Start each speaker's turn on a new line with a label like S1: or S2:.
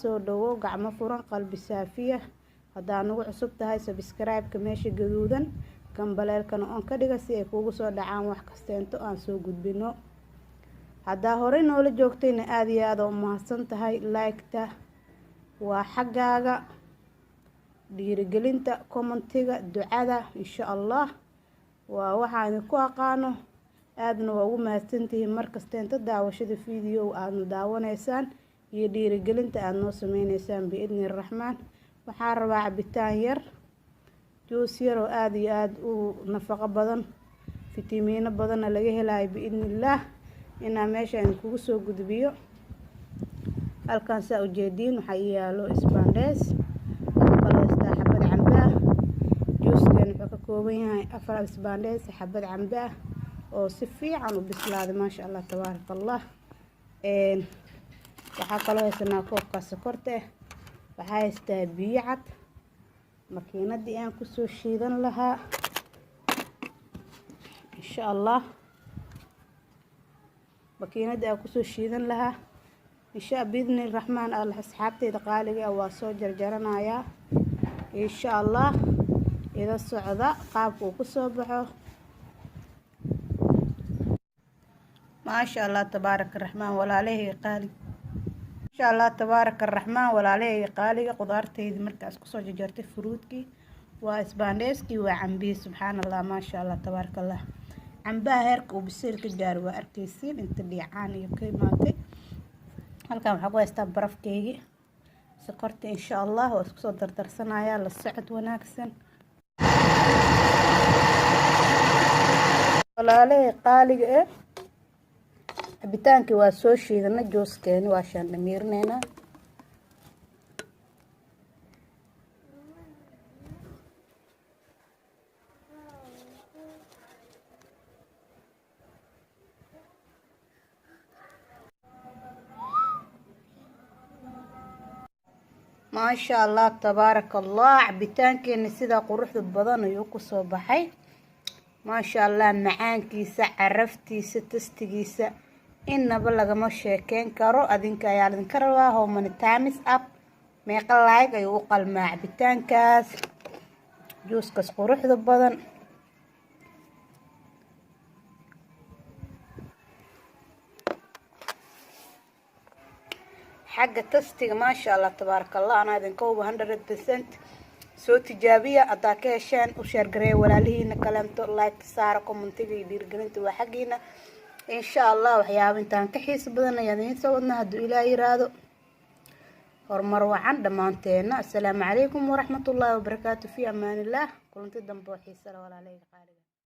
S1: soo dhawow gacmo furan qalbi saafiya. haddaan ugu cusub tahay subscribe-ka meesha gaduudan gambaleelkana on ka dhiga si ay kuugu soo dhacaan wax kasteento aan soo gudbino. haddaa horey noola joogtayna aad iyo aad u mahadsan tahay. like-ta waa xaggaaga, dhiirigelinta, commentiga, ducada insha allah waa waxaan ku aqaano. aadna waa ugu mahadsantihiin markasteenta daawashada video aadna daawanaysaan iyo dhiirigelinta aad noo sameynaysaan biidni raxmaan. waxaan rabaa cabitaan yar, juus yar oo aad iyo aad u nafaqo badan, fitamiino badanna laga helayo biidnillaah inaan meeshaan kugu soo gudbiyo. halkan saa ujeediin waxaa yaalo isbaandhees, kaloo istaa xabad cambe ah. juuskan wuxuu ka kooban yahay 4 isbaandhees, xabad cambe ah oo si fiican u bislaaday maasha allah tabaaraka allah. waxaa kaloo haysanaa koobka sokorta ah, waxaa haystaa biyo cad, makiinadii aan kusoo shiidan lahaa insha allah, makiinadii aan kusoo shiidan lahaa insha biidni raxmaan. allah asxaabteyda qaaliga waa soo jarjaranayaa insha allah. ila socda qaabka uu kusoo baxo maasha allah tabaaraka raxmaan. walaalahey qaaliga maasha allah tabaaraka raxmaan. walaalahey qaaliga qudaarteyda markaas kusoo jarjartay fruudkii waa isbaandheeskii waa cambihi subxaan allah maasha allah tabaaraka allah. cambaha heerka uu biseel ka gaaro waa arkaysiin inta dhiicaan iyo ka imaatay. halkan waxaa ku haystaa barafkeygii sokorta insha allah waa isku soo dardarsanayaa. la socod wanaagsan walaalahey qaaliga cabitaankii waa soo shiidana, jooskeeni waa shaandhamiirneynaa. maasha allah tabaaraka allah. cabitaankeeni sidaa quruxda badan ayuu kusoo baxay maasha allah. macaankiisa, caraftiisa, tastigiisa inaba lagama sheekeyn karo. adinka ayaa idinka rabaa how many times up, meeqa like ayuu u qalmaa cabitaankaas juuskaas quruxda badan. xagga tastiga maasha allah tabaaraka allah anaa idinka hubo 100%. soo tijaabiya haddaa ka hesheen u sheergareeya walaalihiina kaleento, like saara, commentiga iyo dhiirigelinta waa xaggiina insha allah. waxyaaba intaan ka xiiso badan ayaan idiin soo wadnaa hadduu ilaah yiraahdo. horumar wacan dhammaanteena. assalaamu calaykum waraxmatullaahi wabarakaatu. fi amaanillaah. kulanti dambe oo xiiso leh walaalahey qaaliga.